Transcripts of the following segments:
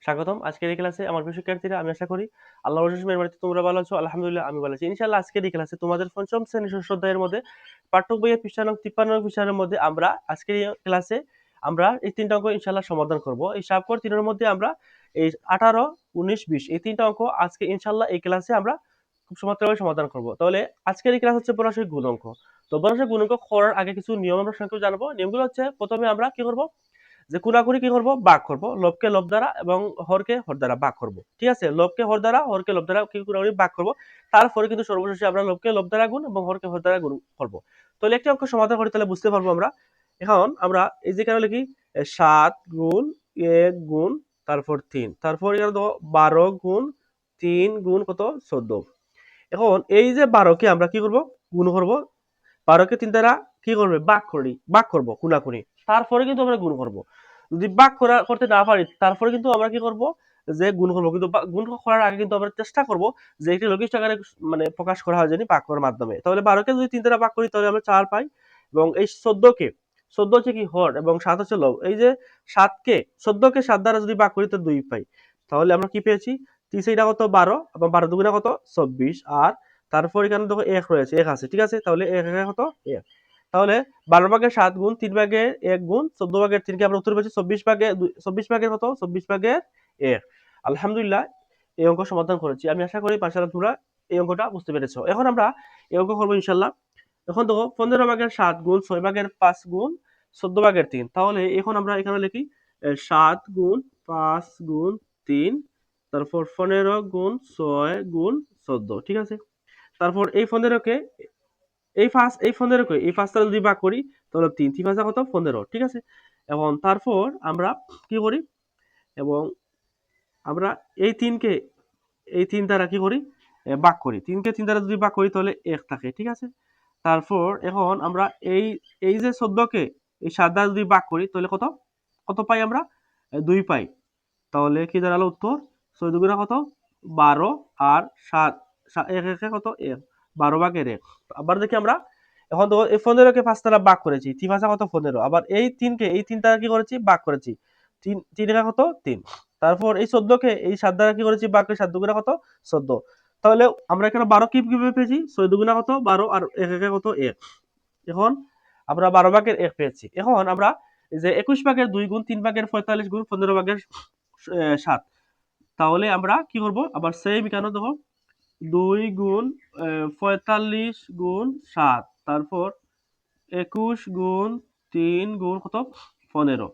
স্বাগতম। আজকের এই ক্লাসে আমার প্রিয় শিক্ষার্থীরা, আমি আশা করি আল্লাহর অশেষ মেহেরবানিতে তোমরা ভালো আছো। আলহামদুলিল্লাহ আমি ভালো আছি। ইনশাআল্লাহ আজকের এই ক্লাসে তোমাদের পঞ্চম শ্রেণীর ষষ্ঠ অধ্যায়ের মধ্যে পাঠ্য বইয়ের পৃষ্ঠা নং 53 নং পৃষ্ঠার মধ্যে আমরা আজকের এই ক্লাসে আমরা এই তিনটা অঙ্ক ইনশাআল্লাহ সমাধান করব। এই সাবকোর তিনের মধ্যে আমরা এই 18, 19, 20 এই তিনটা অঙ্ক আজকে ইনশাআল্লাহ এই ক্লাসে আমরা খুব চমৎকারভাবে সমাধান করব। তাহলে আজকের এই ক্লাস হচ্ছে বড়াসই গুণ অঙ্ক। তো বড়াসই গুণ অঙ্ক করার আগে কিছু নিয়ম আমরা সংক্ষেপে জানবো। নিয়মগুলো হচ্ছে, প্রথমে আমরা কি করব, যে কোনাকুনি কি করব, ভাগ করব। লবকে লব দ্বারা এবং হরকে হর দ্বারা ভাগ করব। ঠিক আছে, লবকে হর দ্বারা হরকে লব দ্বারা কি কোনাকুনি ভাগ করব। তারপরে কিন্তু সর্বশেষে আমরা লবকে লব দ্বারা গুণ এবং হরকে হর দ্বারা গুণ করব। তাহলে একটা অঙ্ক সমাধান করি, তাহলে বুঝতে পারবো আমরা। এখন আমরা এই যে কেন লিখি 7 গুণ 1 গুণ তারপর 3, তারপর এখানে দেখো 12 গুণ 3 গুণ কত 14। এখন এই যে 12 কে আমরা কি করব, গুণ করব। 12 কে 3 দ্বারা কি করবে, ভাগ করব কোনাকুনি। তারপরে কিন্তু আমরা গুণ করব। যদি ভাগ করতে না পারি, তারপরে কিন্তু আমরা কি করব, যে গুণ করব। কিন্তু গুণ করার আগে কিন্তু আমরা চেষ্টা করব যে এটি লঘিষ্ঠ আকারে মানে প্রকাশ করা হয়, জানি ভাগ করার মাধ্যমে। তাহলে 12 কে যদি 3 দ্বারা ভাগ করি তাহলে আমরা 4 পাই। এবং এই 14 কে, 14 হচ্ছে কি হর এবং 7 হচ্ছে লব। এই যে 14 কে 7 দ্বারা যদি ভাগ করি তো 2 পাই। তাহলে আমরা কি পেয়েছি, 3 এটা কত 12 এবং 12 দুগুণা কত 24। আর তারপর এখানে দেখো 1 রয়েছে, 1 আছে, ঠিক আছে। তাহলে 1 একে কত 1। তাহলে 12 ভাগের 7 গুণ 3 ভাগের 1 গুণ 14 ভাগের 3 কে আমরা উত্তর পেয়েছি 24 ভাগের 24 ভাগের কত 24 ভাগের 1। আলহামদুলিল্লাহ এই অঙ্ক সমাধান করেছি। আমি আশা করি মাশাআল্লাহ তোমরা এই অঙ্কটা বুঝতে পেরেছো। এখন আমরা এই অঙ্ক করবো ইনশাআল্লাহ। এখন দেখো 15 ভাগের 7 গুণ 6 ভাগের 5 গুণ 14 ভাগের 3। তাহলে এখন আমরা এখানে লিখি 7 গুণ 5 গুণ 3, তারপর 15 গুণ 6 গুণ 14, ঠিক আছে। তারপর এই 15 কে এই 15 কে এই 5 দ্বারা যদি ভাগ করি তাহলে 3 3 5 কত 15, ঠিক আছে। এবং তারপর আমরা কি করি, এবং আমরা এই 3 কে এই 3 দ্বারা কি করি, ভাগ করি। 3 কে 3 দ্বারা যদি ভাগ করি তাহলে 1 থাকে, ঠিক আছে। তারপর এখন আমরা এই এই যে 14 কে এই 7 দ্বারা যদি ভাগ করি তাহলে কত কত পাই আমরা, 2 পাই। তাহলে কি দাঁড়ালো উত্তর, 6 দুগুণা কত 12 আর 7 1 1 কত 1, 12 ভাগের 1। আবার দেখি আমরা, এখন তো এই 15 কে 5 দ্বারা ভাগ করেছি, 3 5 কত 15। আবার এই 3 কে এই 3 দ্বারা কি করেছি, ভাগ করেছি। 3 3 একা কত 3। তারপর এই 14 কে এই 7 দ্বারা কি করেছি, ভাগ করে 7 দুগুণা কত 14। তাহলে আমরা এখানে 12 কিভাবে পেয়েছি, 6 দুগুণা কত 12 আর 1 একা কত 1। এখন আমরা 12 ভাগের 1 পেয়েছি। এখন আমরা এই যে 21 ভাগের 2 গুণ 3 ভাগের 45 গুণ 15 ভাগের 7। তাহলে আমরা কি করব, আবার সেম এখানে দেখো 2 গুণ 45 গুণ 7, তারপর 21 গুণ 3 গুণ কত 15।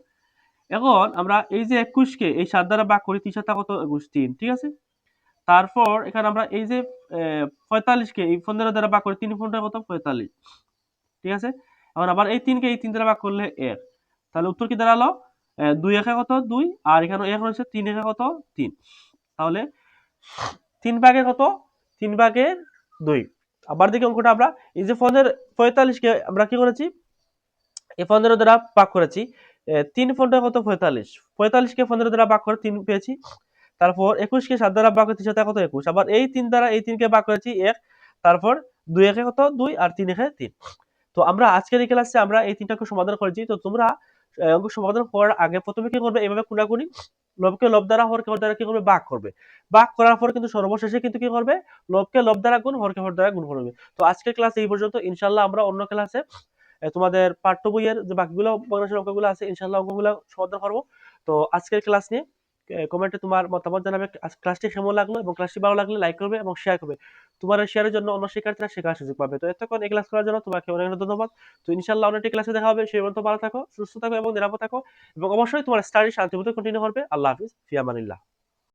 এখন আমরা এই যে 21 কে এই 7 দ্বারা ভাগ করি, 3 7 কত 21 3, ঠিক আছে। তারপর এখানে আমরা এই যে 45 কে এই 15 দ্বারা ভাগ করি, 3 15 কত 45, ঠিক আছে। এখন আবার এই 3 কে এই 3 দ্বারা ভাগ করলে 1। তাহলে উত্তর কি দাঁড়ালো, 2 একা কত 2 আর এখানে 1 রয়েছে, 3 একা কত 3। তাহলে 3 ভাগের কত 3 ভাগের 2। আবার দেখি অঙ্কটা আমরা, এই যে 45 কে আমরা কি করেছি, এই 15 দ্বারা ভাগ করেছি। 3 15 কত 45, 45 কে 15 দ্বারা ভাগ করে 3 পেয়েছি। তারপর 21 কে 7 দ্বারা ভাগ করে 3 7 কত 21। আবার এই 3 দ্বারা এই 3 কে ভাগ করেছি 1। তারপর 2 একে কত 2 আর 3 একে 3। তো আমরা আজকের এই ক্লাসে আমরা এই তিনটাকে সমাধান করেছি। তো তোমরা অঙ্ক সমাধান করার আগে প্রথমে কি করবে, এভাবে কোনাকুনি লবকে লব দ্বারা হরকে হর দ্বারা কি করবে, ভাগ করবে। ভাগ করার পর কিন্তু সর্বশেষে কিন্তু কি করবে, লবকে লব দ্বারা গুণ হরকে হর দ্বারা গুণ করবে। তো আজকের ক্লাস এই পর্যন্ত। ইনশাআল্লাহ আমরা অন্য ক্লাসে তোমাদের পাঠ্য বইয়ের যে বাকিগুলো বর্ণনার অঙ্কগুলো আছে ইনশাআল্লাহ অঙ্কগুলো সমাধান করব। তো আজকের ক্লাস নিয়ে কমেন্টে তোমার মতামত জানাবে। ক্লাসটি কেমন লাগলো, এবং ক্লাসটি ভালো লাগলে লাইক করবে এবং শেয়ার করবে। তোমার শেয়ারের জন্য অন্য শিক্ষার্থীরা শেখার সুযোগ পাবে। তো এতক্ষণ এই ক্লাস করার জন্য তোমাকে অনেক অনেক ধন্যবাদ। তো ইনশাআল্লাহ অন্য একটি ক্লাসে দেখা হবে। সেই পর্যন্ত ভালো থাকো, সুস্থ থাকো এবং নিরাপদ থাকো, এবং অবশ্যই তোমার স্টাডি শান্তিমতো কন্টিনিউ করবে। আল্লাহ হাফিজ, ফি আমানিল্লাহ।